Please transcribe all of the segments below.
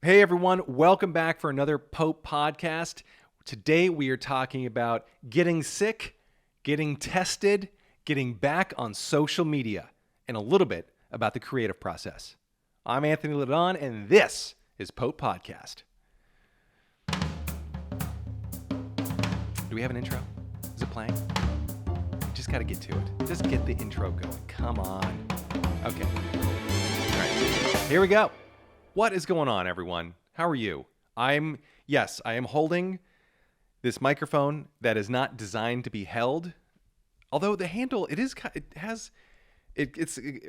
Hey everyone, welcome back for another Pope podcast. Today we are talking about getting sick, getting tested, getting back on social media, and a little bit about the creative process. I'm Anthony Ledon, and this is Pope Podcast. Do we have an intro? Is it playing? Just got to get to it. Just get the intro going. Come on. Okay. All right. Here we go. What is going on, everyone? How are you? I am holding this microphone that is not designed to be held. Although the handle, it's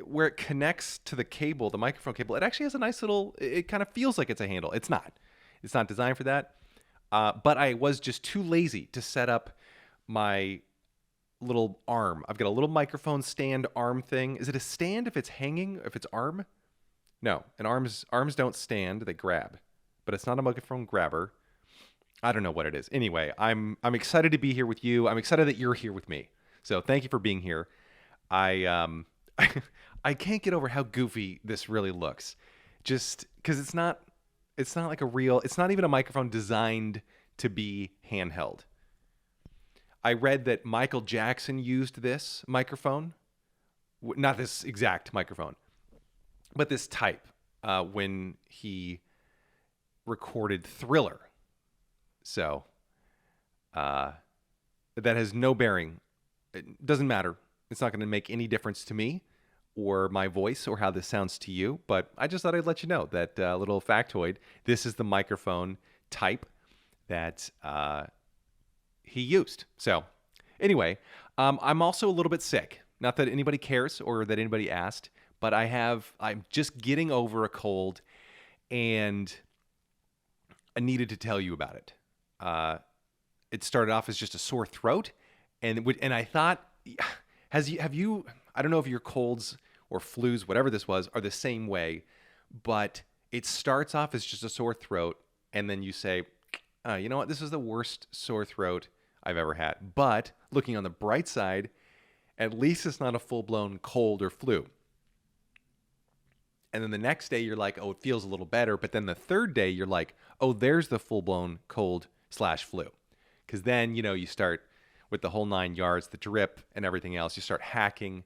where it connects to the cable, the microphone cable. It actually has a nice little, it kind of feels like it's a handle. It's not. It's not designed for that. But I was just too lazy to set up my little arm. I've got a little microphone stand arm thing. Is it a stand if it's hanging, if it's arm? No, and arms don't stand, they grab. But it's not a microphone grabber. I don't know what it is. Anyway, I'm excited to be here with you. I'm excited that you're here with me. So thank you for being here. I can't get over how goofy this really looks. Just because it's not like it's not even a microphone designed to be handheld. I read that Michael Jackson used this microphone. Not this exact microphone, but this type when he recorded Thriller. So that has no bearing. It doesn't matter. It's not going to make any difference to me or my voice or how this sounds to you. But I just thought I'd let you know that little factoid. This is the microphone type that he used. So anyway, I'm also a little bit sick. Not that anybody cares or that anybody asked, but I'm just getting over a cold, and I needed to tell you about it. It started off as just a sore throat, and I thought, have you? I don't know if your colds or flus, whatever this was, are the same way, but it starts off as just a sore throat, and then you say, you know what? This is the worst sore throat I've ever had. But looking on the bright side, at least it's not a full-blown cold or flu. And then the next day you're like, oh, it feels a little better. But then the third day you're like, oh, there's the full-blown cold/flu. Because then, you start with the whole 9 yards, the drip and everything else. You start hacking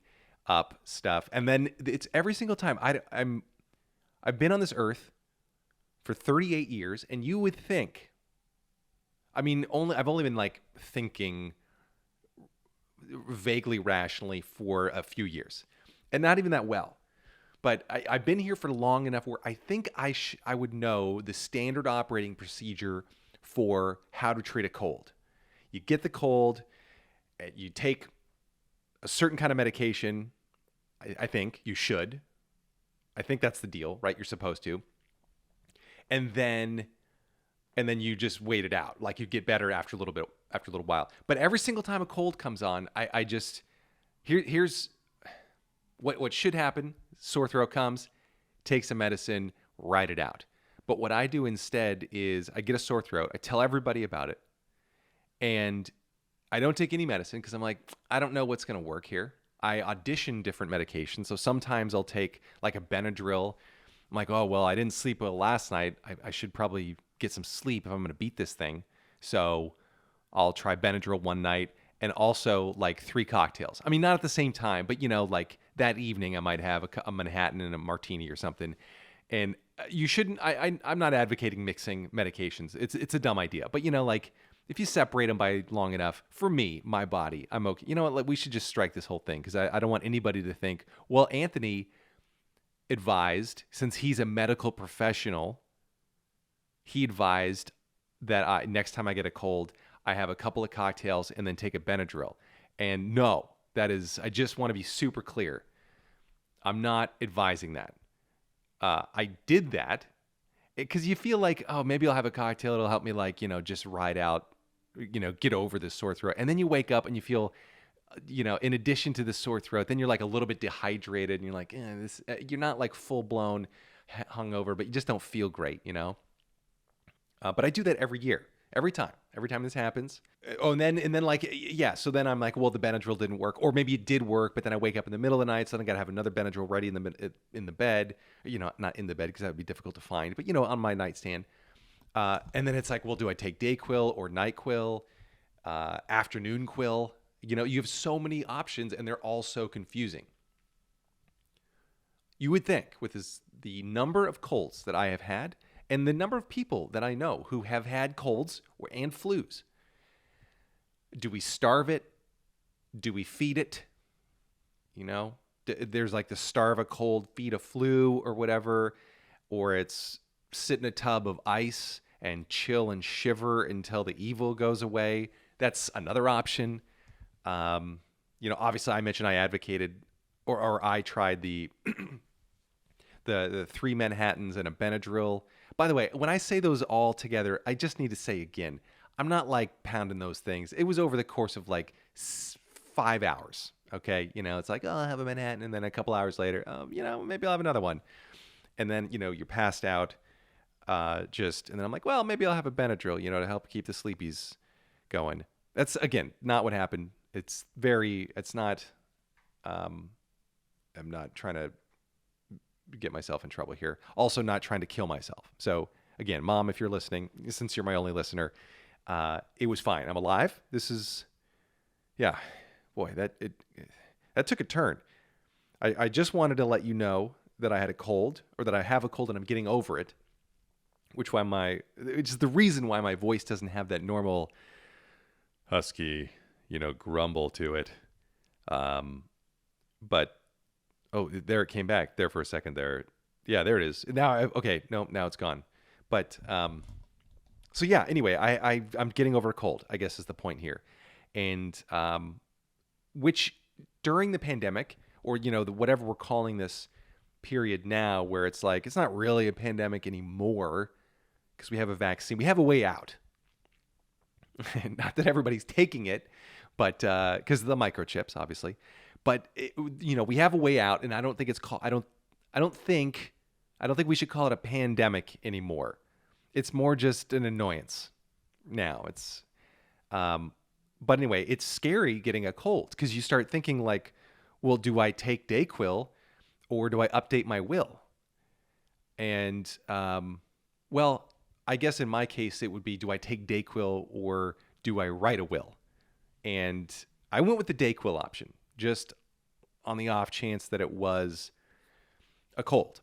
up stuff. And then it's every single time. I've been on this earth for 38 years, and you would think, I've only been like thinking vaguely rationally for a few years, and not even that well. But I've been here for long enough where I think I would know the standard operating procedure for how to treat a cold. You get the cold, you take a certain kind of medication. I think you should. I think that's the deal, right? You're supposed to. And then you just wait it out. Like you get better after a little while. But every single time a cold comes on, here's what should happen. Sore throat comes, take some medicine, ride it out. But what I do instead is I get a sore throat. I tell everybody about it. And I don't take any medicine because I'm like, I don't know what's going to work here. I audition different medications. So sometimes I'll take like a Benadryl. I'm like, oh, well, I didn't sleep well last night. I should probably get some sleep if I'm going to beat this thing. So I'll try Benadryl one night and also like 3 cocktails. I mean, not at the same time, but like that evening I might have a Manhattan and a martini or something. And you shouldn't, I'm not advocating mixing medications. It's a dumb idea. But like if you separate them by long enough, for me, my body, I'm okay. You know what, like we should just strike this whole thing because I don't want anybody to think, well, Anthony advised, since he's a medical professional, he advised that next time I get a cold, I have a couple of cocktails and then take a Benadryl. And no, I just want to be super clear. I'm not advising that. I did that because you feel like, oh, maybe I'll have a cocktail. It'll help me just ride out, get over this sore throat. And then you wake up and you feel, in addition to the sore throat, then you're like a little bit dehydrated and you're like, you're not like full blown hungover, but you just don't feel great, But I do that every year. every time this happens. Oh, and then like, yeah. So then I'm like, well, the Benadryl didn't work, or maybe it did work, but then I wake up in the middle of the night, so then I gotta have another Benadryl ready in the bed, not in the bed because that would be difficult to find, but on my nightstand. And then it's like, well, do I take Dayquil or NyQuil, afternoon Quil? You have so many options, and they're all so confusing. You would think with the number of colds that I have had and the number of people that I know who have had colds and flus, do we starve it? Do we feed it? There's like the starve a cold, feed a flu or whatever, or it's sit in a tub of ice and chill and shiver until the evil goes away. That's another option. Obviously I mentioned I advocated or I tried the the 3 Manhattans and a Benadryl. By the way, when I say those all together, I just need to say again, I'm not like pounding those things. It was over the course of like 5 hours. Okay. It's like, oh, I'll have a Manhattan. And then a couple hours later, maybe I'll have another one. And then, you're passed out. And then I'm like, well, maybe I'll have a Benadryl, to help keep the sleepies going. That's, again, not what happened. I'm not trying to get myself in trouble here. Also not trying to kill myself. So again, Mom, if you're listening, since you're my only listener, it was fine. I'm alive. Yeah, boy, that took a turn. I just wanted to let you know that I had a cold, or that I have a cold and I'm getting over it, which is the reason why my voice doesn't have that normal husky, grumble to it. But oh, there it came back there for a second there. Yeah, there it is. Now, okay, no, now it's gone. But so yeah. Anyway, I'm getting over a cold, I guess is the point here, and which during the pandemic, or whatever we're calling this period now, where it's like it's not really a pandemic anymore because we have a vaccine, we have a way out. Not that everybody's taking it, but because of the microchips, obviously. But we have a way out, and I don't think it's called. I don't think we should call it a pandemic anymore. It's more just an annoyance now. But anyway, it's scary getting a cold because you start thinking like, well, do I take Dayquil or do I update my will? And well, I guess in my case it would be, do I take Dayquil or do I write a will? And I went with the Dayquil option, just on the off chance that it was a cold.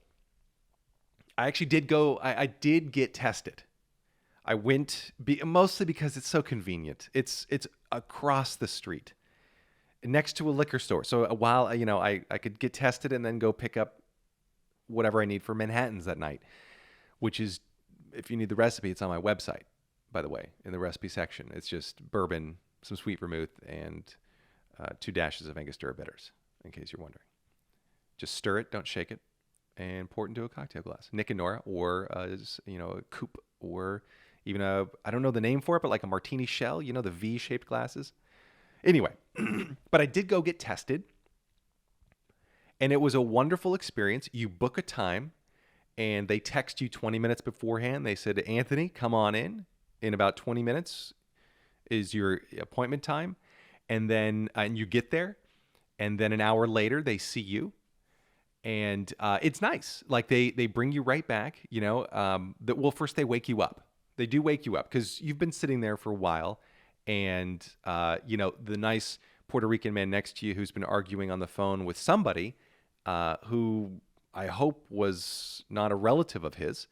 I actually did go, I did get tested. I went mostly because it's so convenient. It's across the street next to a liquor store. So while, I could get tested and then go pick up whatever I need for Manhattans that night, which is, if you need the recipe, it's on my website, by the way, in the recipe section. It's just bourbon, some sweet vermouth, and 2 dashes of Angostura bitters, in case you're wondering. Just stir it, don't shake it, and pour it into a cocktail glass. Nick and Nora, or a coupe, or even I don't know the name for it, but like a martini shell, the V-shaped glasses. Anyway, but I did go get tested, and it was a wonderful experience. You book a time, and they text you 20 minutes beforehand. They said, Anthony, come on in. In about 20 minutes is your appointment time. And then and you get there, and then an hour later they see you, and it's nice. Like they bring you right back. Well, first they wake you up. They do wake you up because you've been sitting there for a while, and the nice Puerto Rican man next to you who's been arguing on the phone with somebody who I hope was not a relative of his.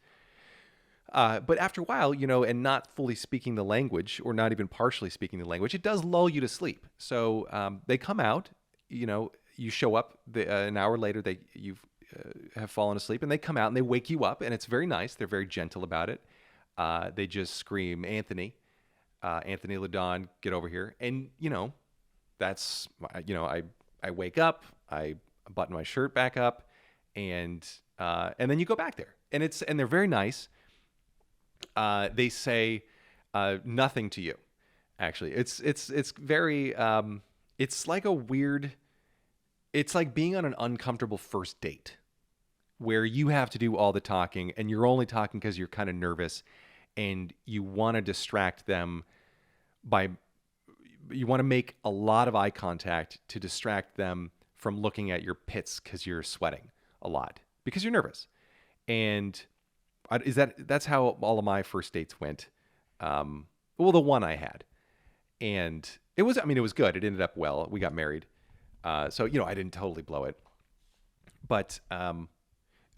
But after a while, and not fully speaking the language, or not even partially speaking the language, it does lull you to sleep. So they come out, you show up an hour later, you have fallen asleep, and they come out and they wake you up, and it's very nice. They're very gentle about it. They just scream, Anthony LaDon, get over here. And, that's, I wake up, I button my shirt back up, and then you go back there, and they're very nice. They say nothing to you. Actually, it's very it's like a weird. It's like being on an uncomfortable first date, where you have to do all the talking, and you're only talking because you're kind of nervous, and you want to distract them by, you want to make a lot of eye contact to distract them from looking at your pits because you're sweating a lot because you're nervous. And that's how all of my first dates went. Well, the one I had, and it was, I mean, it was good. It ended up well. We got married. So, I didn't totally blow it, but,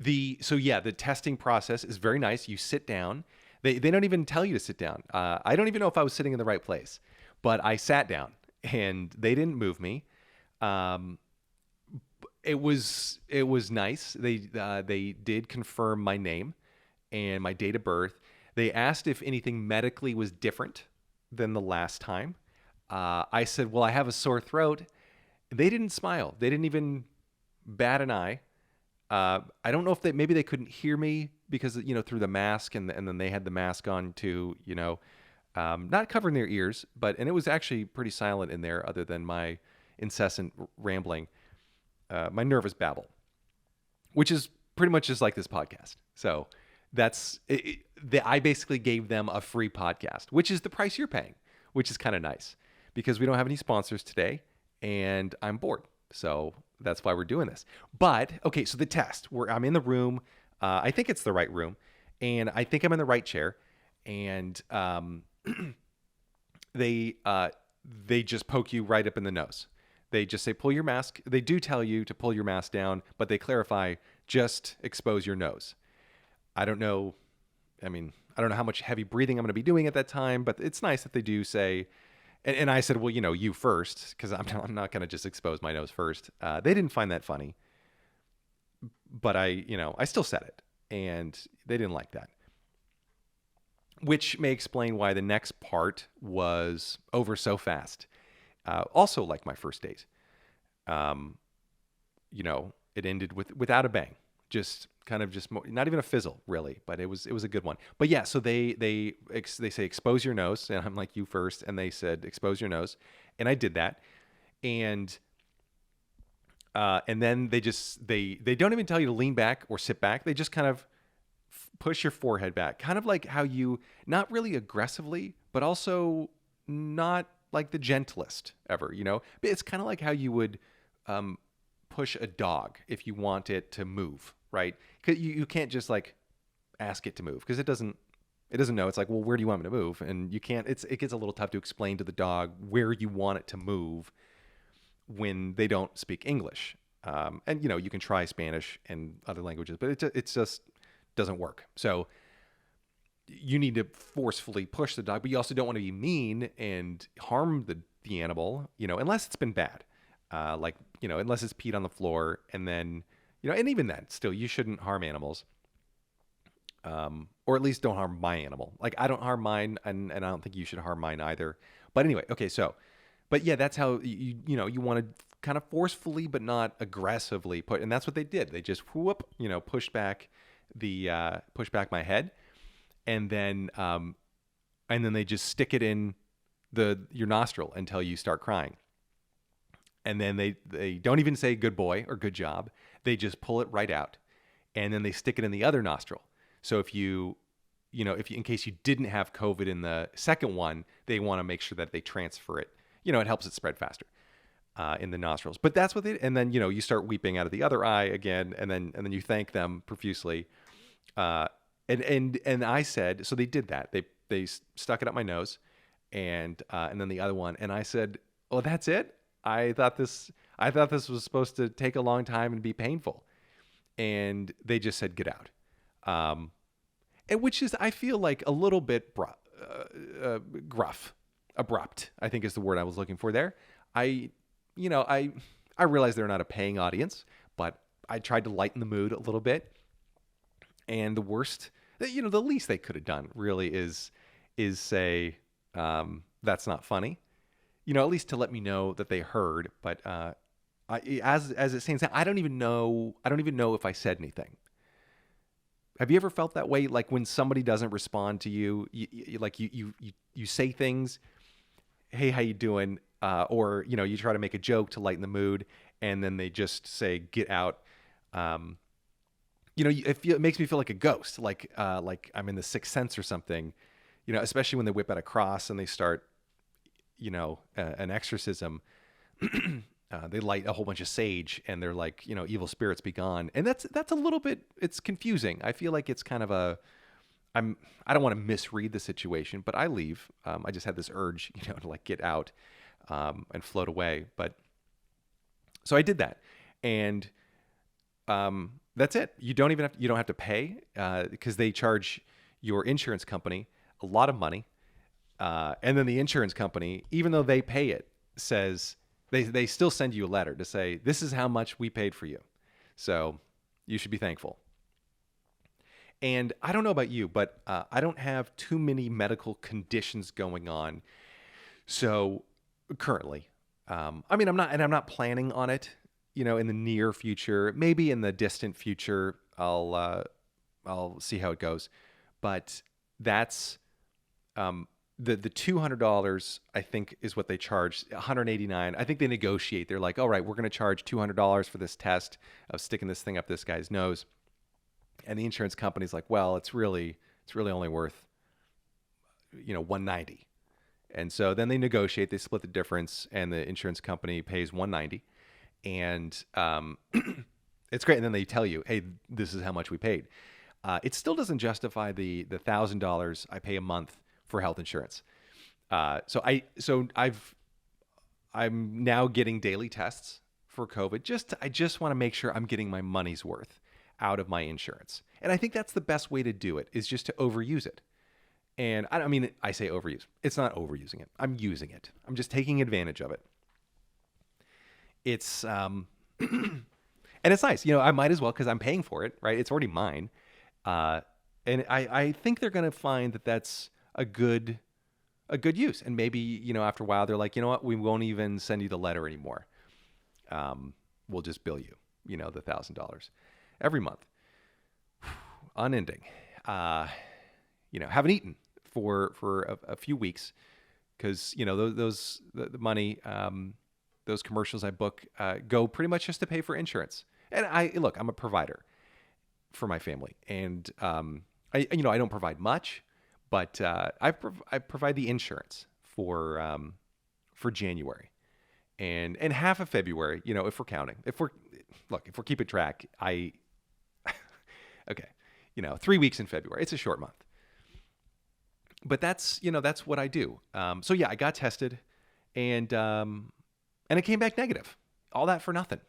the testing process is very nice. You sit down. They don't even tell you to sit down. I don't even know if I was sitting in the right place, but I sat down and they didn't move me. It was nice. They did confirm my name and my date of birth. They asked if anything medically was different than the last time. I said, well, I have a sore throat. They didn't smile. They didn't even bat an eye. I don't know if maybe they couldn't hear me because, through the mask, and then they had the mask on too, not covering their ears, and it was actually pretty silent in there other than my incessant rambling, my nervous babble, which is pretty much just like this podcast. So that's it. I basically gave them a free podcast, which is the price you're paying, which is kind of nice because we don't have any sponsors today and I'm bored. So that's why we're doing this. But okay, so the test where I'm in the room, I think it's the right room, and I think I'm in the right chair, and they just poke you right up in the nose. They just say pull your mask. They do tell you to pull your mask down, but they clarify just expose your nose. I don't know. I mean, I don't know how much heavy breathing I'm going to be doing at that time, but it's nice that they do say. And I said, well, you first, because I'm not going to just expose my nose first. They didn't find that funny, but I still said it, and they didn't like that, which may explain why the next part was over so fast. Also, like my first date, it ended without a bang, just not even a fizzle really, but it was a good one. But yeah, so they say expose your nose, and I'm like, you first, and they said expose your nose, and I did that, and then they don't even tell you to lean back or sit back. They just kind of push your forehead back, kind of like how you, not really aggressively, but also not like the gentlest ever, but it's kind of like how you would push a dog if you want it to move. Right? Because you can't just like ask it to move because it doesn't know. It's like, well, where do you want me to move? And you can't. It gets a little tough to explain to the dog where you want it to move when they don't speak English. And you can try Spanish and other languages, but it just doesn't work. So you need to forcefully push the dog, but you also don't want to be mean and harm the animal. Unless it's been bad, unless it's peed on the floor, and then. And even then, still, you shouldn't harm animals, or at least don't harm my animal. Like, I don't harm mine, and I don't think you should harm mine either. But anyway, okay, so, but yeah, that's how you want to kind of forcefully but not aggressively put, and that's what they did. They just pushed back my head, and then they just stick it in your nostril until you start crying. And then they don't even say good boy or good job. They just pull it right out, and then they stick it in the other nostril. So if in case you didn't have COVID in the second one, they want to make sure that they transfer it. It helps it spread faster in the nostrils. But that's what and then you start weeping out of the other eye again, and then you thank them profusely. And I said, so they did that. They stuck it up my nose, and then the other one, and I said, oh, that's it. I thought this was supposed to take a long time and be painful. And they just said, get out. And which is, I feel like a little bit gruff, abrupt, I think is the word I was looking for there. I realize they're not a paying audience, but I tried to lighten the mood a little bit. And the worst, the least they could have done really is say, that's not funny. At least to let me know that they heard. But as it stands now, I don't even know if I said anything. Have you ever felt that way? Like when somebody doesn't respond to you, you say things, hey, how you doing? Or you try to make a joke to lighten the mood, and then they just say, get out. it makes me feel like a ghost, like I'm in the Sixth Sense or something. Especially when they whip out a cross and they start, an exorcism. They light a whole bunch of sage and they're like, evil spirits be gone. And that's a little bit, it's confusing. I feel like it's kind of I don't want to misread the situation, but I leave. I just had this urge, to like get out and float away. But so I did that, and that's it. You don't have to pay because they charge your insurance company a lot of money, and then the insurance company, even though they pay it, says they still send you a letter to say this is how much we paid for you, so you should be thankful. And I don't know about you, but I don't have too many medical conditions going on. So currently, I'm not planning on it, in the near future. Maybe in the distant future, I'll see how it goes. But that's the $200. I think is what they charge. $189. I think they negotiate. They're like, all right, we're going to charge $200 for this test of sticking this thing up this guy's nose. And the insurance company's like, well, it's really only worth, $190. And so then they negotiate, they split the difference, and the insurance company pays $190. And it's great. And then they tell you, hey, this is how much we paid. It still doesn't justify the $1,000 I pay a month for health insurance. I'm now getting daily tests for COVID. I just want to make sure I'm getting my money's worth out of my insurance. And I think that's the best way to do it, is just to overuse it. And I say overuse. It's not overusing it. I'm using it. I'm just taking advantage of it. It's and it's nice. I might as well, because I'm paying for it, right? It's already mine. And I think they're going to find that that's a good use. And maybe, after a while, they're like, you know what? We won't even send you the letter anymore. We'll just bill you, the $1,000 every month. Unending. Haven't eaten for a few weeks because, the money, those commercials I book go pretty much just to pay for insurance. And I'm a provider for my family, and I don't provide much, but I provide the insurance for January and half of February. If we're counting, if we're keeping track, okay, 3 weeks in February. It's a short month. But that's what I do. So yeah, I got tested, and it came back negative. All that for nothing.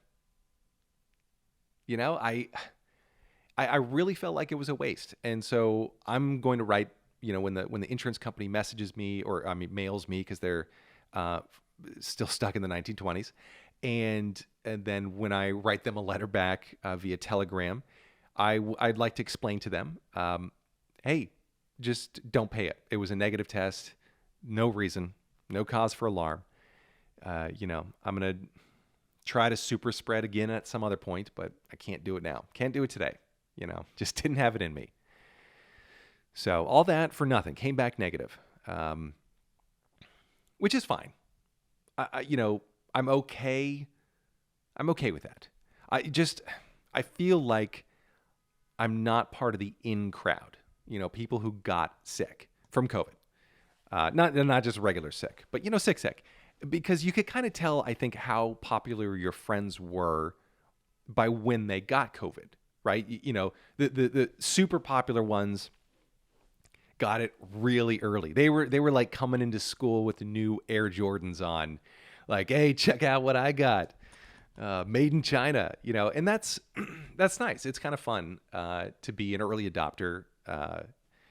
I really felt like it was a waste. And so I'm going to write, when the insurance company messages me or mails me, because they're still stuck in the 1920s. And then when I write them a letter back via Telegram, I'd like to explain to them, hey, just don't pay it. It was a negative test. No reason, no cause for alarm. I'm going to try to super spread again at some other point, but I can't do it now. Can't do it today. Just didn't have it in me. So all that for nothing, came back negative, which is fine. I'm okay. I'm okay with that. I feel like I'm not part of the in crowd, people who got sick from COVID. Not just regular sick, but, sick. Because you could kind of tell, I think, how popular your friends were by when they got COVID, right? The super popular ones got it really early. They were like coming into school with the new Air Jordans on, like, hey, check out what I got. Made in China, and that's nice. It's kind of fun to be an early adopter.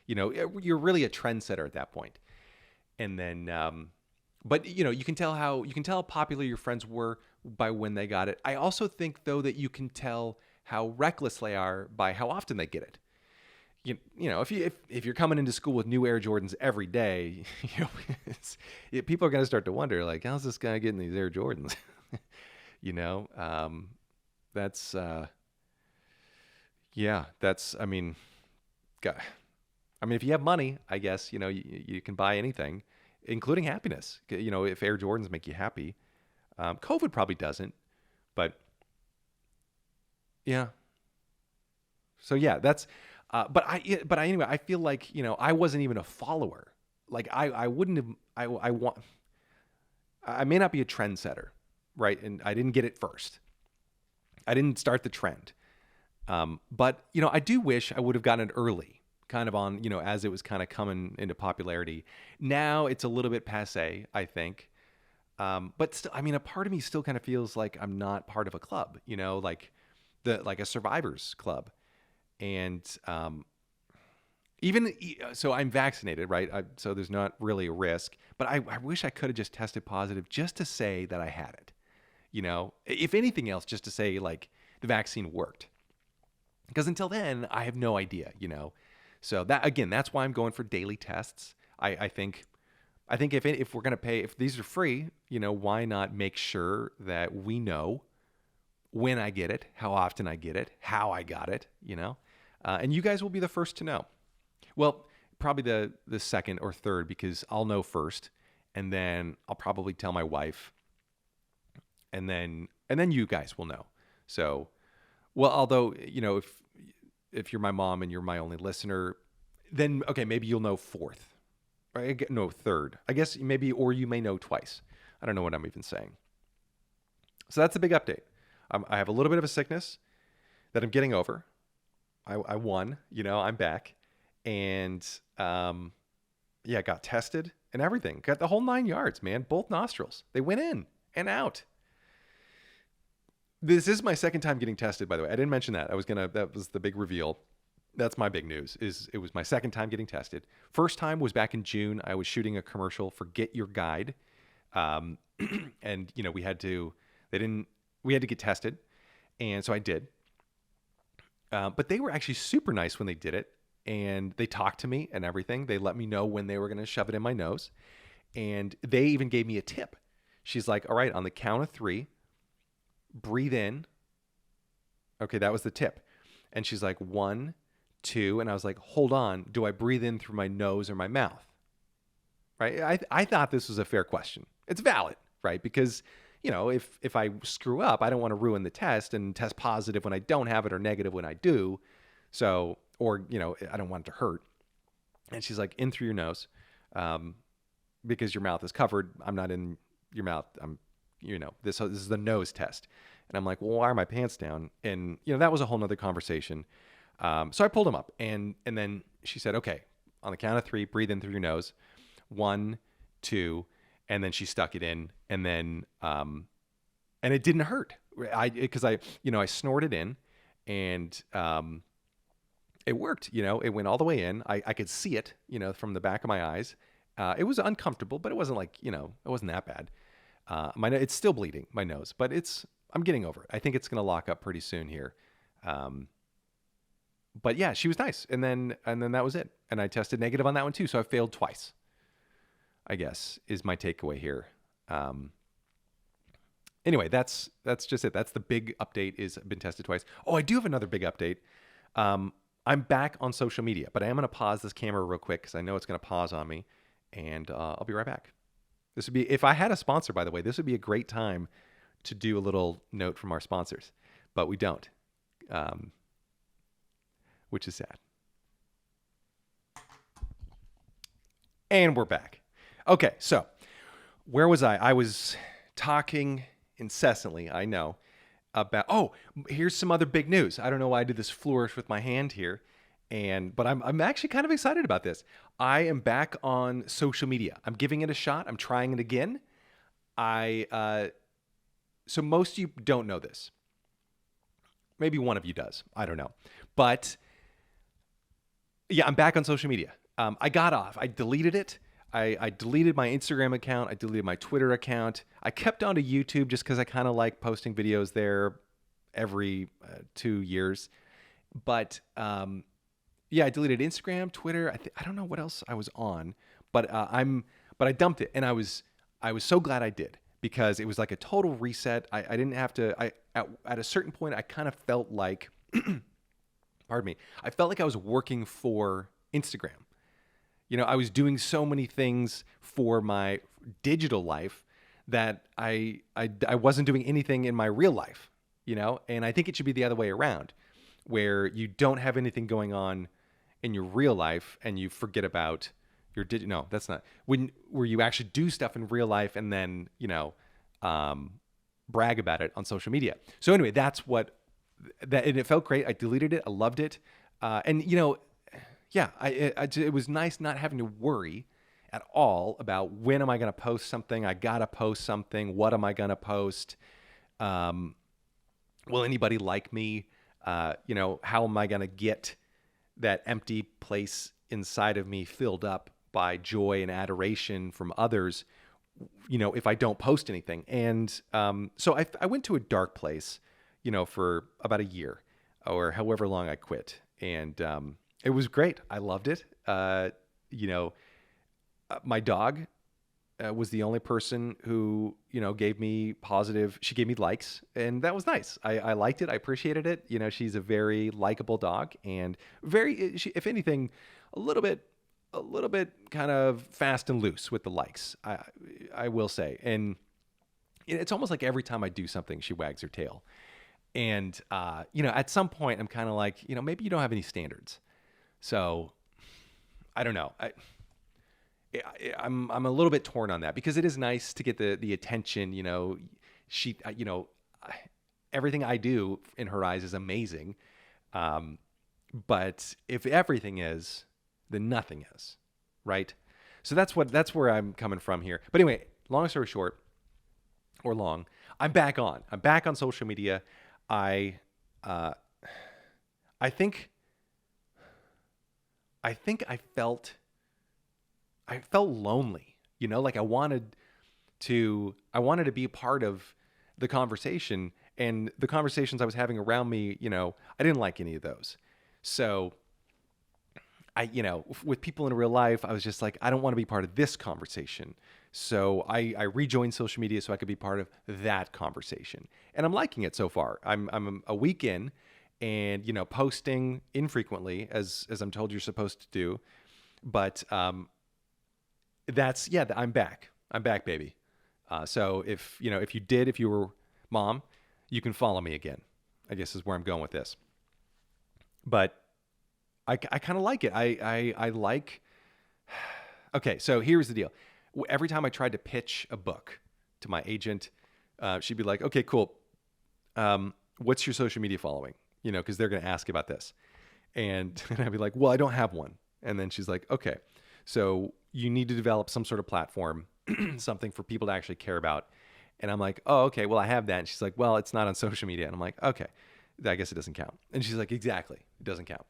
You're really a trendsetter at that point. And then, but you can tell how popular your friends were by when they got it. I also think, though, that you can tell how reckless they are by how often they get it. If you're coming into school with new Air Jordans every day, people are going to start to wonder, like, how's this guy getting these Air Jordans? That's if you have money, I guess, you can buy anything, including happiness. If Air Jordans make you happy, COVID probably doesn't, but yeah, So yeah, that's. Anyway, I feel like I wasn't even a follower. Like I wouldn't have. I want. I may not be a trendsetter, right? And I didn't get it first. I didn't start the trend. But I do wish I would have gotten it early, kind of on, as it was kind of coming into popularity. Now it's a little bit passe, I think. But still, I mean, a part of me still kind of feels like I'm not part of a club, like a survivors club. And so I'm vaccinated, right? So there's not really a risk, but I wish I could have just tested positive just to say that I had it, if anything else, just to say like the vaccine worked. Because until then, I have no idea. So that's why I'm going for daily tests. I think if we're going to pay, if these are free, why not make sure that we know when I get it, how often I get it, how I got it, and you guys will be the first to know. Well, probably the second or third, because I'll know first, and then I'll probably tell my wife, and then you guys will know. So, well, although if you're my mom and you're my only listener, then okay, maybe you'll know fourth, right? No, third. I guess maybe, or you may know twice. I don't know what I'm even saying. So that's a big update. I have a little bit of a sickness that I'm getting over. I won, I'm back. And got tested and everything. Got the whole 9 yards, man. Both nostrils. They went in and out. This is my second time getting tested, by the way. I didn't mention that. That was the big reveal. That's my big news, is it was my second time getting tested. First time was back in June. I was shooting a commercial for Get Your Guide. And we had to get tested. And so I did. But they were actually super nice when they did it. And they talked to me and everything. They let me know when they were going to shove it in my nose. And they even gave me a tip. She's like, all right, on the count of 3, breathe in. Okay, that was the tip. And she's like, 1, 2. And I was like, hold on. Do I breathe in through my nose or my mouth? Right? I thought this was a fair question. It's valid, right? Because, if I screw up, I don't want to ruin the test and test positive when I don't have it or negative when I do. So, or, I don't want it to hurt. And she's like, in through your nose, because your mouth is covered. I'm not in your mouth. This is the nose test. And I'm like, well, why are my pants down? And, that was a whole nother conversation. So I pulled them up and then she said, okay, on the count of 3, breathe in through your nose. 1, 2. And then she stuck it in, and then, and it didn't hurt. Because I snorted in, and, it worked, it went all the way in. I could see it, from the back of my eyes. It was uncomfortable, but it wasn't like, it wasn't that bad. It's still bleeding, my nose, but I'm getting over it. I think it's going to lock up pretty soon here. But yeah, she was nice. And then that was it. And I tested negative on that one too. So I failed twice, I guess, is my takeaway here. Anyway, that's just it. That's the big update, is I've been tested twice. Oh, I do have another big update. I'm back on social media, but I am going to pause this camera real quick because I know it's going to pause on me, and I'll be right back. This would be, if I had a sponsor, by the way, this would be a great time to do a little note from our sponsors, but we don't, which is sad. And we're back. Okay, so where was I? I was talking incessantly, I know, about, here's some other big news. I don't know why I did this flourish with my hand here, but I'm actually kind of excited about this. I am back on social media. I'm giving it a shot. I'm trying it again. So most of you don't know this. Maybe one of you does. I don't know. But yeah, I'm back on social media. I got off. I deleted it. I deleted my Instagram account. I deleted my Twitter account. I kept on to YouTube just because I kind of like posting videos there every 2 years. But yeah, I deleted Instagram, Twitter. I don't know what else I was on, but I dumped it, and I was so glad I did, because it was like a total reset. I didn't have to. At a certain point, I kind of felt like, pardon me, I felt like I was working for Instagram. I was doing so many things for my digital life that I wasn't doing anything in my real life, and I think it should be the other way around, where you don't have anything going on in your real life and you forget about your no, that's not where you actually do stuff in real life and then, brag about it on social media. So anyway, that's what that, and it felt great. I deleted it. I loved it. And yeah, it was nice not having to worry at all about when am I going to post something? I got to post something. What am I going to post? Will anybody like me? How am I going to get that empty place inside of me filled up by joy and adoration from others, if I don't post anything? And so I went to a dark place, for about a year or however long I quit. And it was great. I loved it. My dog was the only person who, gave me positive. She gave me likes, and that was nice. I liked it. I appreciated it. She's a very likable dog and if anything, a little bit kind of fast and loose with the likes. I will say, and it's almost like every time I do something, she wags her tail. And at some point, I'm kind of like, maybe you don't have any standards. So I don't know. I'm a little bit torn on that because it is nice to get the attention. She, everything I do in her eyes is amazing. But if everything is, then nothing is, right? So that's where I'm coming from here. But anyway, long story short, or long, I'm back on social media. I think I felt lonely, like I wanted to be a part of the conversation, and the conversations I was having around me, I didn't like any of those. So with people in real life, I was just like, I don't want to be part of this conversation. So I rejoined social media so I could be part of that conversation. And I'm liking it so far. I'm a week in and, posting infrequently as I'm told you're supposed to do. But I'm back. I'm back, baby. So if you were mom, you can follow me again, I guess is where I'm going with this. But I kind of like it. I like, okay, so here's the deal. Every time I tried to pitch a book to my agent, she'd be like, okay, cool. What's your social media following? Because they're going to ask about this. And I'd be like, well, I don't have one. And then she's like, okay, so you need to develop some sort of platform, something for people to actually care about. And I'm like, oh, okay, well, I have that. And she's like, well, it's not on social media. And I'm like, okay, I guess it doesn't count. And she's like, exactly, it doesn't count.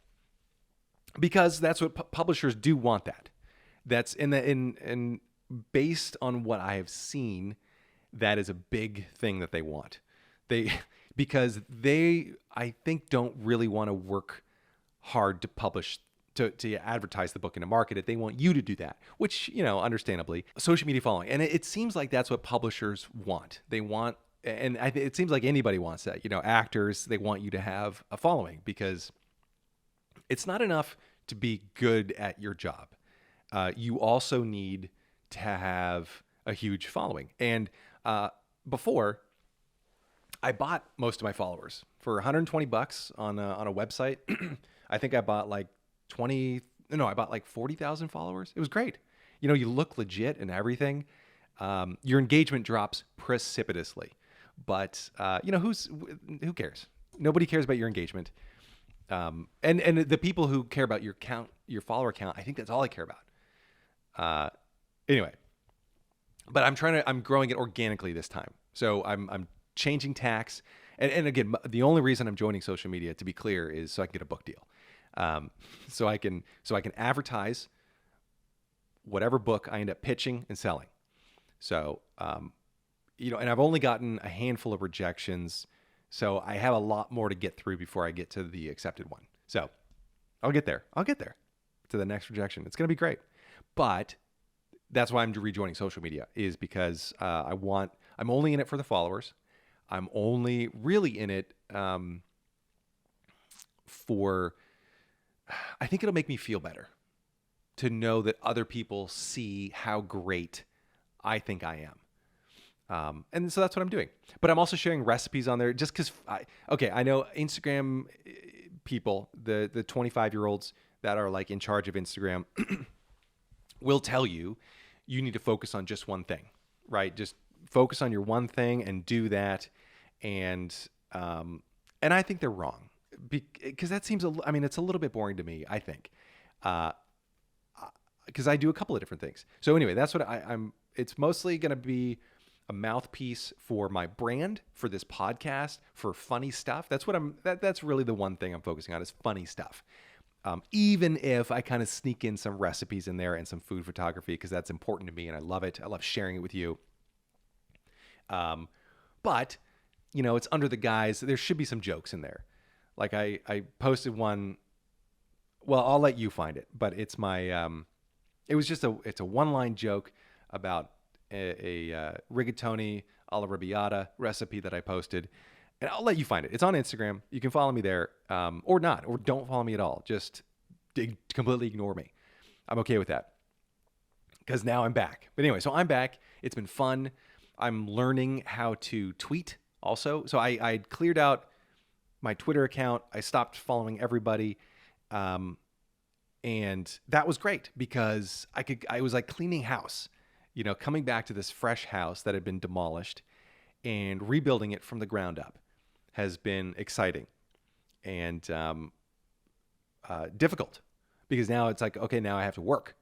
Because that's what publishers do want that. That's in based on what I have seen, that is a big thing that they want. Because they, I think, don't really want to work hard to publish, to advertise the book and to market it. They want you to do that, which, understandably, social media following. And it seems like that's what publishers want. They want, and it seems like anybody wants that. Actors, they want you to have a following because it's not enough to be good at your job. You also need to have a huge following. And before, I bought most of my followers for $120 on a website. I think I bought like 40,000 followers. It was great. You look legit and everything. Your engagement drops precipitously, but who cares? Nobody cares about your engagement. And the people who care about your count, your follower count, I think that's all I care about. Anyway, but I'm growing it organically this time. So I'm changing tacks. And again, the only reason I'm joining social media, to be clear, is so I can get a book deal. So I can advertise whatever book I end up pitching and selling. So, and I've only gotten a handful of rejections. So I have a lot more to get through before I get to the accepted one. So I'll get there to the next rejection. It's going to be great. But that's why I'm rejoining social media, is because I'm only in it for the followers. I'm only really in it I think it'll make me feel better to know that other people see how great I think I am. And so that's what I'm doing. But I'm also sharing recipes on there just because, I know Instagram, people, the 25-year-olds that are like in charge of Instagram, will tell you you need to focus on just one thing, right? Just focus on your one thing and do that. And I think they're wrong, because that seems it's a little bit boring to me, I think, because I do a couple of different things. So anyway, that's what I'm. It's mostly going to be a mouthpiece for my brand, for this podcast, for funny stuff. That's what that's really the one thing I'm focusing on, is funny stuff. Even if I kind of sneak in some recipes in there and some food photography, because that's important to me and I love it. I love sharing it with you. But it's under the guise, there should be some jokes in there. Like I posted one. Well, I'll let you find it, but it's my. It's a one-line joke about a rigatoni alla arrabbiata recipe that I posted. And I'll let you find it. It's on Instagram. You can follow me there, or not, or don't follow me at all. Just completely ignore me. I'm okay with that, because now I'm back. But anyway, so I'm back. It's been fun. I'm learning how to tweet also. So I cleared out my Twitter account. I stopped following everybody, and that was great, because I was like cleaning house, coming back to this fresh house that had been demolished and rebuilding it from the ground up has been exciting and difficult, because now it's like, okay, now I have to work.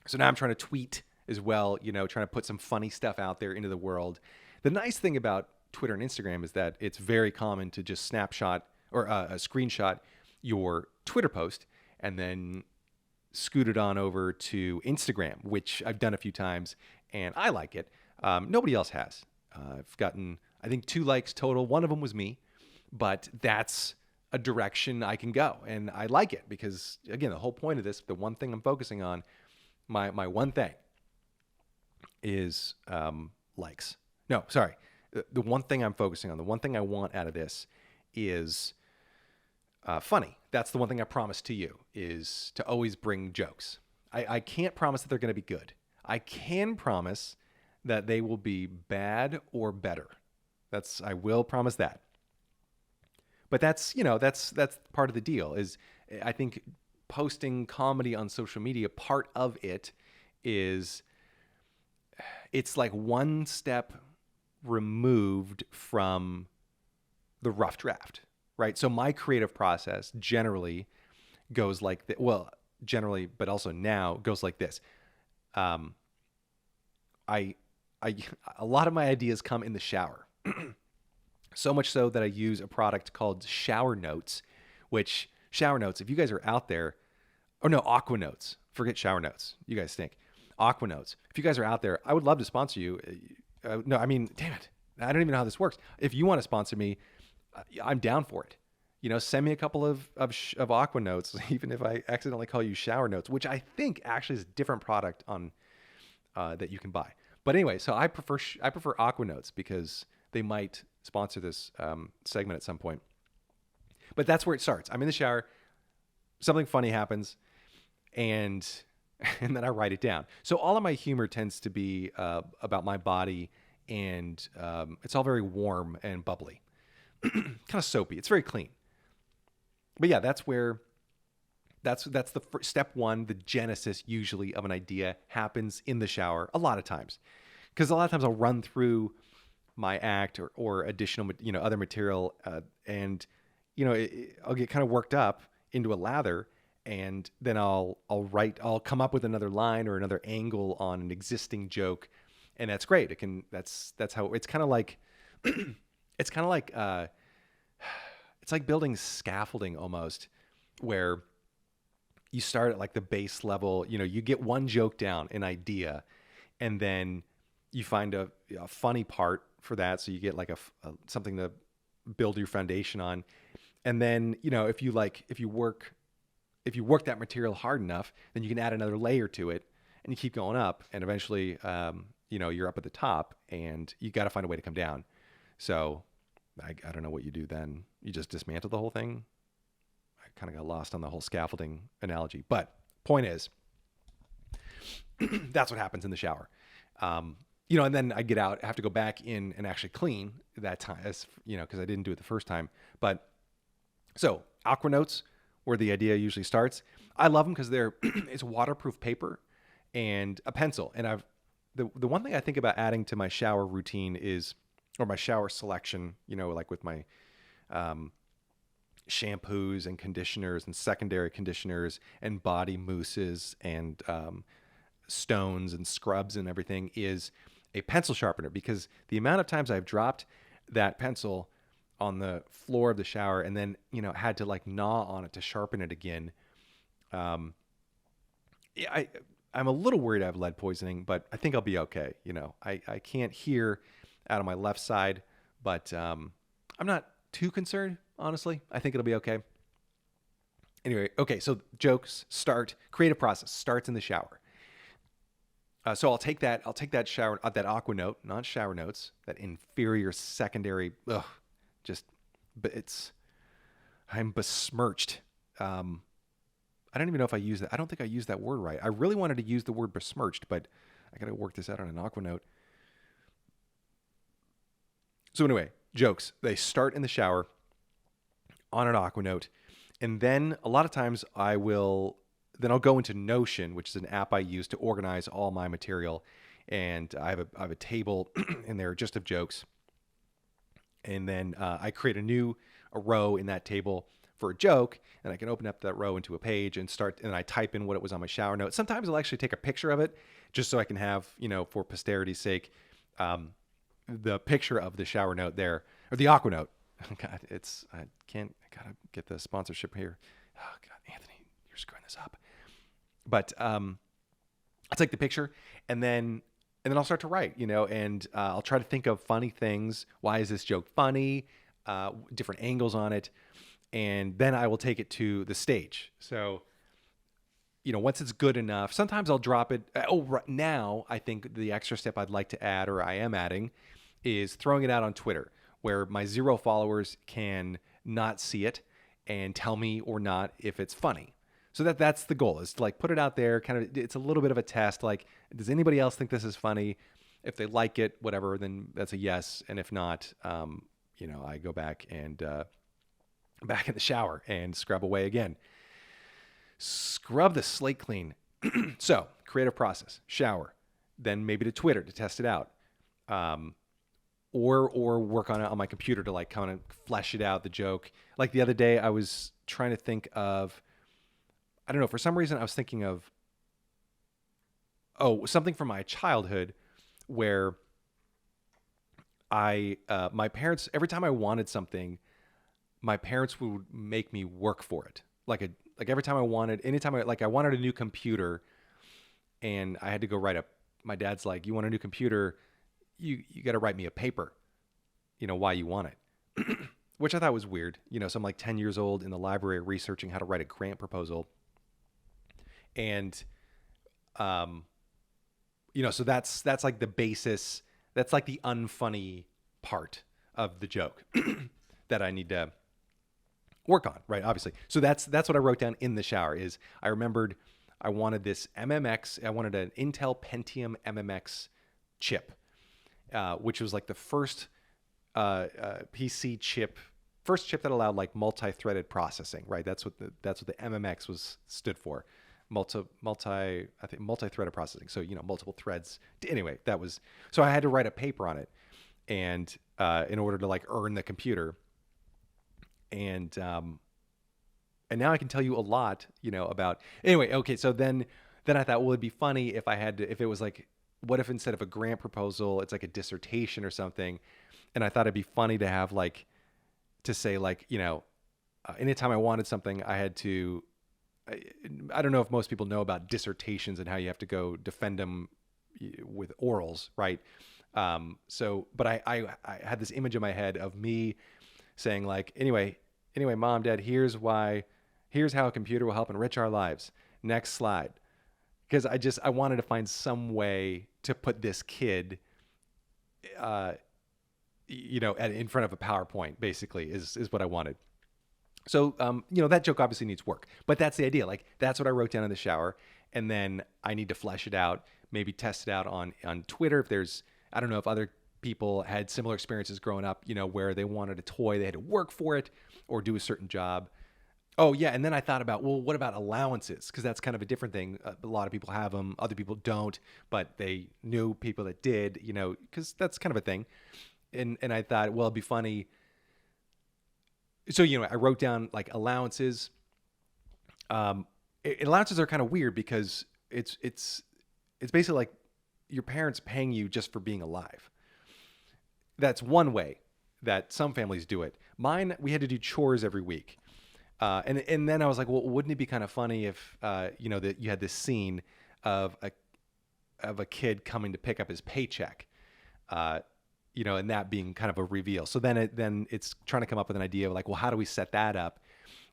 So now I'm trying to tweet as well, trying to put some funny stuff out there into the world. The nice thing about Twitter and Instagram is that it's very common to just snapshot or a screenshot your Twitter post and then scoot it on over to Instagram, which I've done a few times and I like it. Nobody else has. I've gotten, I think, 2 likes total. One of them was me, but that's a direction I can go. And I like it because, again, the whole point of this, the one thing I'm focusing on, my one thing is likes. No, sorry. The one thing I'm focusing on, the one thing I want out of this is funny. That's the one thing I promised to you, is to always bring jokes. I can't promise that they're going to be good. I can promise that they will be bad or better. I will promise that. But that's part of the deal, is I think posting comedy on social media, part of it is it's like one step removed from the rough draft, right? So my creative process generally goes like generally, but also now goes like this. A lot of my ideas come in the shower. So much so that I use a product called Shower Notes, which Shower Notes, if you guys are out there, Aqua Notes. Forget Shower Notes. You guys stink. Aqua Notes. If you guys are out there, I would love to sponsor you. Damn it. I don't even know how this works. If you want to sponsor me, I'm down for it. Send me a couple of Aqua Notes, even if I accidentally call you Shower Notes, which I think actually is a different product on that you can buy. But anyway, so I prefer Aqua Notes because they might sponsor this segment at some point. But that's where it starts. I'm in the shower, something funny happens, and then I write it down. So all of my humor tends to be about my body, and it's all very warm and bubbly, kind of soapy. It's very clean. But yeah, that's the step one. The genesis usually of an idea happens in the shower a lot of times, because a lot of times I'll run through my act or additional, other material, and I'll get kind of worked up into a lather, and then I'll come up with another line or another angle on an existing joke, and that's great. That's how it's kind of like it's like building scaffolding almost, where you start at like the base level. You get one joke down, an idea, and then you find a funny part for that, so you get like something to build your foundation on. And then if you work that material hard enough, then you can add another layer to it, and you keep going up, and eventually you're up at the top, and you got to find a way to come down. So I don't know what you do then. You just dismantle the whole thing. I kind of got lost on the whole scaffolding analogy, but point is, that's what happens in the shower. And then I get out, I have to go back in and actually clean that time, because I didn't do it the first time. But So Aqua Notes, where the idea usually starts. I love them because they're it's waterproof paper and a pencil. And the one thing I think about adding to my shower routine is, or my shower selection, like with my shampoos and conditioners and secondary conditioners and body mousses and stones and scrubs and everything, is a pencil sharpener, because the amount of times I've dropped that pencil on the floor of the shower and then, had to like gnaw on it to sharpen it again. Yeah, I'm a little worried I have lead poisoning, but I think I'll be okay. I can't hear out of my left side, but I'm not too concerned, honestly. I think it'll be okay. Anyway, okay, so jokes start, creative process starts in the shower. So I'll take that shower, that Aqua Note, not shower notes, that inferior secondary, but I'm besmirched. I don't even know if I use that. I don't think I used that word right. I really wanted to use the word besmirched, but I got to work this out on an Aqua Note. So anyway, jokes, they start in the shower on an Aqua Note. And then a lot of times I'll go into Notion, which is an app I use to organize all my material. And I have a table in there just of jokes. And then I create a row in that table for a joke, and I can open up that row into a page and I type in what it was on my shower note. Sometimes I'll actually take a picture of it just so I can have, for posterity's sake, the picture of the shower note there, or the Aqua Note. God, I gotta get the sponsorship here. Oh God, Anthony, you're screwing this up. But I'll take the picture and then I'll start to write, and I'll try to think of funny things. Why is this joke funny? Different angles on it. And then I will take it to the stage. So, once it's good enough, sometimes I'll drop it. Right now, I think the extra step I'd like to add, or I am adding, is throwing it out on Twitter, where my 0 followers can not see it and tell me or not if it's funny. So that's the goal, is to like put it out there. Kind of, it's a little bit of a test. Like, does anybody else think this is funny? If they like it, whatever, then that's a yes. And if not, I go back and back in the shower and scrub away again. Scrub the slate clean. So, creative process, shower, then maybe to Twitter to test it out, or work on it on my computer to like kind of flesh it out, the joke. Like the other day, I was trying to think of, I don't know, for some reason I was thinking of, something from my childhood where my parents, every time I wanted something, my parents would make me work for it. Like every time I wanted a new computer, and I had to go my dad's like, you want a new computer, you got to write me a paper, why you want it, which I thought was weird. So I'm like 10 years old in the library researching how to write a grant proposal. And, so that's like the basis. That's like the unfunny part of the joke that I need to work on, right? Obviously. So that's what I wrote down in the shower. Is I remembered I wanted this MMX. I wanted an Intel Pentium MMX chip, which was like the first PC chip, first chip that allowed like multi-threaded processing, right? That's what the MMX stood for. Multi-threaded processing. So, multiple threads. Anyway, so I had to write a paper on it, and in order to like earn the computer. And now I can tell you a lot, about, anyway. Okay. So then I thought, well, it'd be funny if if it was like, what if instead of a grant proposal, it's like a dissertation or something. And I thought it'd be funny to have to say anytime I wanted something, I had to, I don't know if most people know about dissertations and how you have to go defend them with orals, right? But I had this image in my head of me saying like, anyway, Mom, Dad, here's how a computer will help enrich our lives. Next slide. Because I wanted to find some way to put this kid, in front of a PowerPoint, basically, is what I wanted. So, that joke obviously needs work, but that's the idea. Like, that's what I wrote down in the shower. And then I need to flesh it out, maybe test it out on Twitter. If there's, I don't know if other people had similar experiences growing up, where they wanted a toy, they had to work for it or do a certain job. Oh yeah, and then I thought about, well, what about allowances? Because that's kind of a different thing. A lot of people have them, other people don't, but they knew people that did, because that's kind of a thing. And I thought, well, it'd be funny. So I wrote down like allowances. Allowances are kind of weird because it's basically like your parents paying you just for being alive. That's one way that some families do it. Mine, we had to do chores every week. And then I was like, well, wouldn't it be kind of funny if, that you had this scene of a kid coming to pick up his paycheck, and that being kind of a reveal. So then it's trying to come up with an idea of like, well, how do we set that up?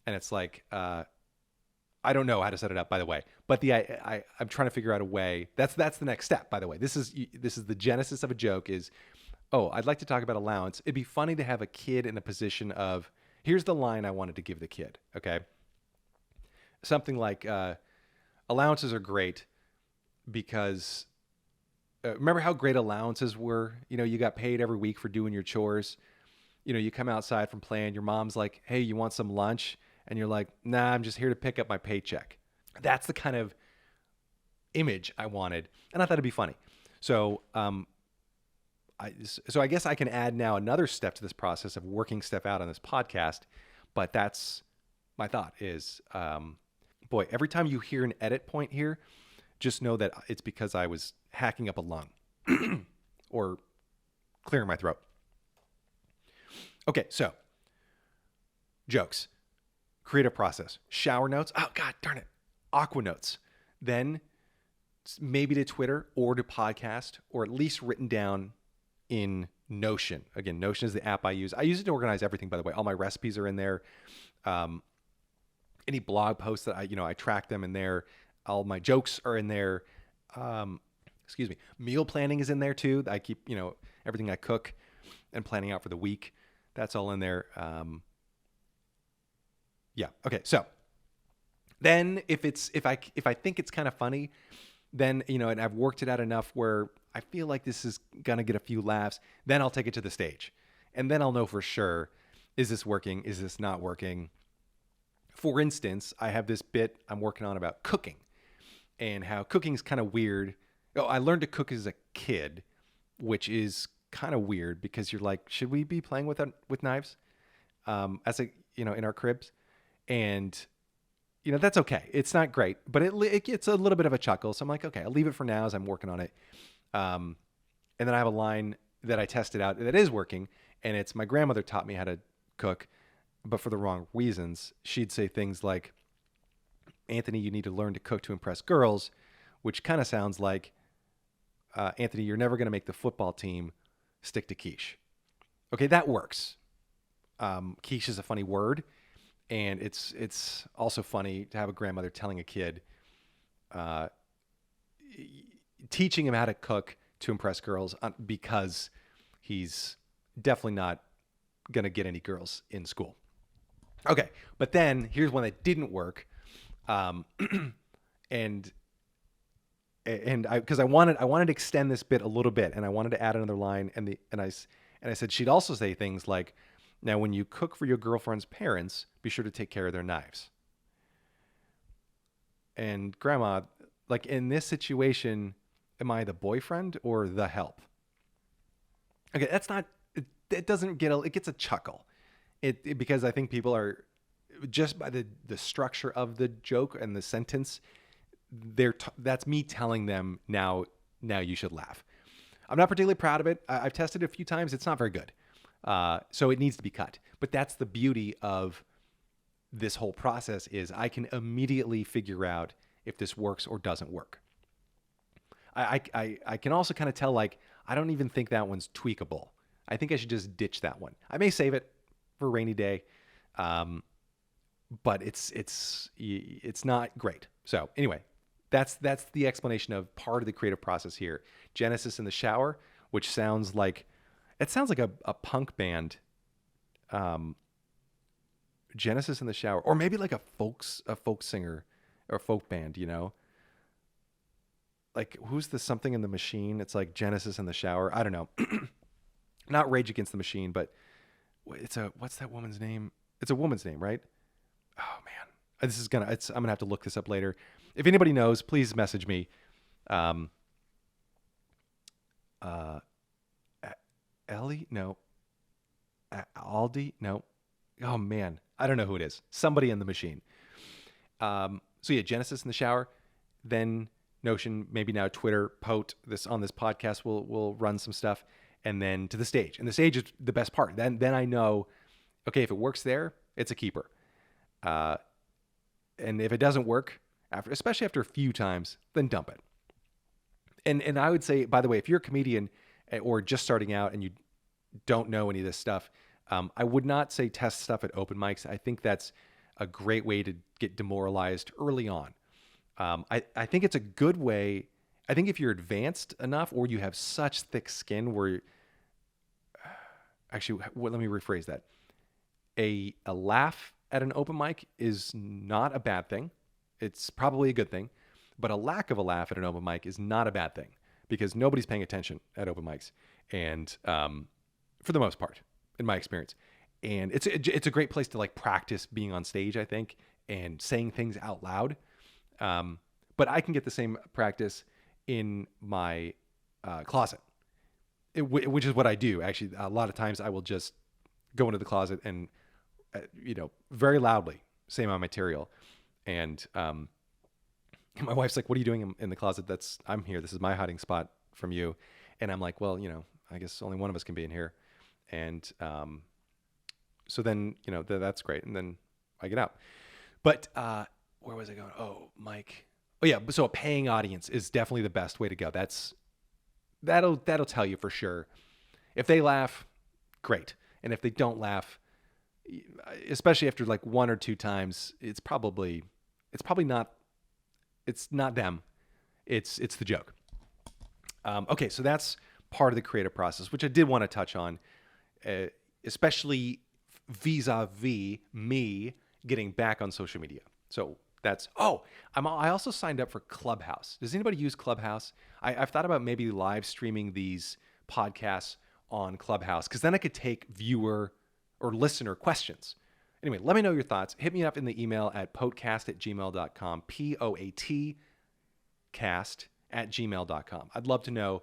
And it's like, I don't know how to set it up, by the way, but I'm trying to figure out a way. That's the next step, by the way. This is the genesis of a joke is, oh, I'd like to talk about allowance. It'd be funny to have a kid in a position of, here's the line I wanted to give the kid. Okay. Something like, allowances are great because remember how great allowances were? You got paid every week for doing your chores. You come outside from playing, your mom's like, hey, you want some lunch? And you're like, nah, I'm just here to pick up my paycheck. That's the kind of image I wanted. And I thought it'd be funny. So, I guess I can add now another step to this process of working stuff out on this podcast, but that's my thought is, boy, every time you hear an edit point here, just know that it's because I was hacking up a lung or clearing my throat. Okay, so jokes, creative process, shower notes. Oh, God darn it. Aqua Notes. Then maybe to Twitter or to podcast, or at least written down in Notion. Again, Notion is the app I use. I use it to organize everything, by the way. All my recipes are in there. Any blog posts that I track them in there. All my jokes are in there. Excuse me. Meal planning is in there too. I keep, everything I cook and planning out for the week. That's all in there. Yeah. Okay. So then if I think it's kind of funny, then, and I've worked it out enough where I feel like this is going to get a few laughs, then I'll take it to the stage. And then I'll know for sure, is this working? Is this not working? For instance, I have this bit I'm working on about cooking and how cooking is kind of weird. Oh, I learned to cook as a kid, which is kind of weird because you're like, should we be playing with knives? In our cribs? And that's okay. It's not great, but it gets a little bit of a chuckle. So I'm like, okay, I'll leave it for now as I'm working on it. And then I have a line that I tested out that is working, and it's my grandmother taught me how to cook, but for the wrong reasons. She'd say things like, Anthony, you need to learn to cook to impress girls, which kind of sounds like, Anthony, you're never going to make the football team, stick to quiche. Okay, that works. Quiche is a funny word. And it's also funny to have a grandmother telling a kid, teaching him how to cook to impress girls because he's definitely not going to get any girls in school. Okay, but then here's one that didn't work, and because I wanted to extend this bit a little bit, and I wanted to add another line, and I said she'd also say things like, now, when you cook for your girlfriend's parents, be sure to take care of their knives. And Grandma, like in this situation, am I the boyfriend or the help? Okay, that's not, it doesn't get, it gets a chuckle. Because I think people are, just by the structure of the joke and the sentence, that's me telling them now you should laugh. I'm not particularly proud of it. I've tested it a few times. It's not very good. So it needs to be cut. But that's the beauty of this whole process is I can immediately figure out if this works or doesn't work. I can also kind of tell, like, I don't even think that one's tweakable. I think I should just ditch that one. I may save it for a rainy day, but it's not great. So anyway, that's the explanation of part of the creative process here. Genesis in the shower, which sounds like a punk band. Genesis in the shower, or maybe like a folk singer or folk band, like who's the Something in the Machine? It's like Genesis in the shower. I don't know. not Rage Against the Machine, but what's that woman's name? It's a woman's name, right? Oh man, I'm gonna have to look this up later. If anybody knows, please message me. Ellie? No. Aldi? No. Oh man, I don't know who it is. Somebody in the Machine. So yeah, Genesis in the shower, then Notion, maybe now Twitter, Pote. On this podcast, we'll run some stuff, and then to the stage. And the stage is the best part. Then I know, okay, if it works there, it's a keeper. And if it doesn't work, especially after a few times, then dump it. And I would say, by the way, if you're a comedian or just starting out and you don't know any of this stuff, I would not say test stuff at open mics. I think that's a great way to get demoralized early on. I think it's a good way. I think if you're advanced enough or you have such thick skin where let me rephrase that. A laugh at an open mic is not a bad thing. It's probably a good thing, but a lack of a laugh at an open mic is not a bad thing because nobody's paying attention at open mics. And, for the most part, in my experience, and it's a great place to like practice being on stage, I think, and saying things out loud. But I can get the same practice in my closet, which is what I do. Actually, a lot of times I will just go into the closet and, very loudly say my material. And my wife's like, "What are you doing in the closet? I'm here. This is my hiding spot from you." And I'm like, "Well, I guess only one of us can be in here." And so then, that's great. And then I get out. But where was I going? Oh, Mike. Oh yeah. So a paying audience is definitely the best way to go. That'll tell you for sure. If they laugh, great. And if they don't laugh, especially after like one or two times, it's probably not. It's not them. It's the joke. Okay, so that's part of the creative process, which I did want to touch on, especially vis-a-vis me getting back on social media. So I also signed up for Clubhouse. Does anybody use Clubhouse? I've thought about maybe live streaming these podcasts on Clubhouse because then I could take viewer or listener questions. Anyway, let me know your thoughts. Hit me up in the email at potcast@gmail.com, POAT cast@gmail.com. I'd love to know.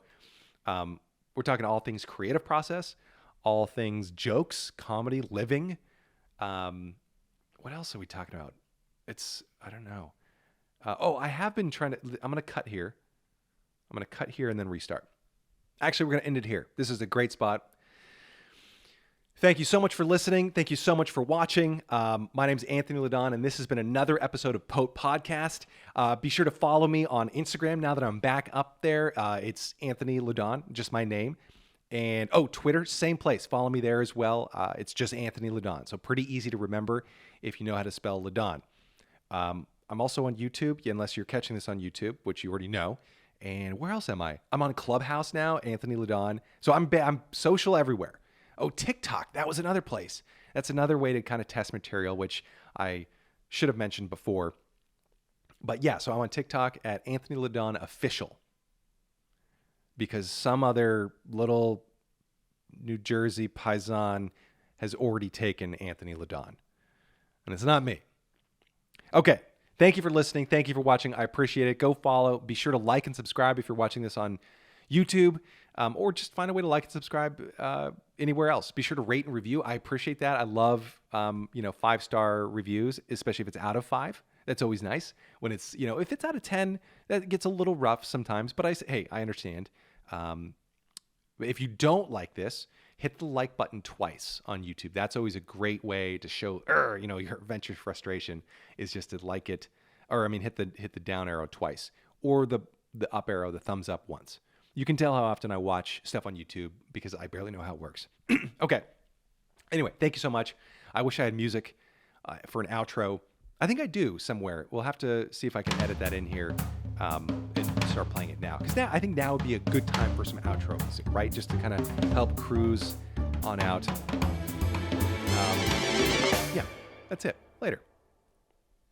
We're talking all things creative process, all things jokes, comedy, living. What else are we talking about? I don't know. I have been trying to, I'm going to cut here. And then restart. Actually, we're going to end it here. This is a great spot. Thank you so much for listening. Thank you so much for watching. My name's Anthony Ladon, and this has been another episode of Pote Podcast. Be sure to follow me on Instagram now that I'm back up there. It's Anthony Ladon, just my name. And Twitter, same place. Follow me there as well. It's just Anthony Ladon. So pretty easy to remember if you know how to spell Ladon. I'm also on YouTube, unless you're catching this on YouTube, which you already know. And where else am I? I'm on Clubhouse now, Anthony Ladon. So I'm social everywhere. TikTok, that was another place. That's another way to kind of test material, which I should have mentioned before. But yeah, so I'm on TikTok at Anthony Ladon Official. Because some other little New Jersey paisan has already taken Anthony Ladon. And it's not me. Okay. Thank you for listening. Thank you for watching. I appreciate it. Go follow. Be sure to like and subscribe if you're watching this on YouTube, or just find a way to like and subscribe anywhere else. Be sure to rate and review. I appreciate that. I love 5-star reviews, especially if it's out of 5. That's always nice. When it's if it's out of 10, that gets a little rough sometimes. But I say, hey, I understand. If you don't like this, hit the like button twice on YouTube. That's always a great way to show your venture frustration is just to like it, or hit the down arrow twice, or the up arrow, the thumbs up once. You can tell how often I watch stuff on YouTube because I barely know how it works. Okay. Anyway, thank you so much. I wish I had music for an outro. I think I do somewhere. We'll have to see if I can edit that in here and start playing it now. Because I think now would be a good time for some outro music, right? Just to kind of help cruise on out. Yeah, that's it. Later.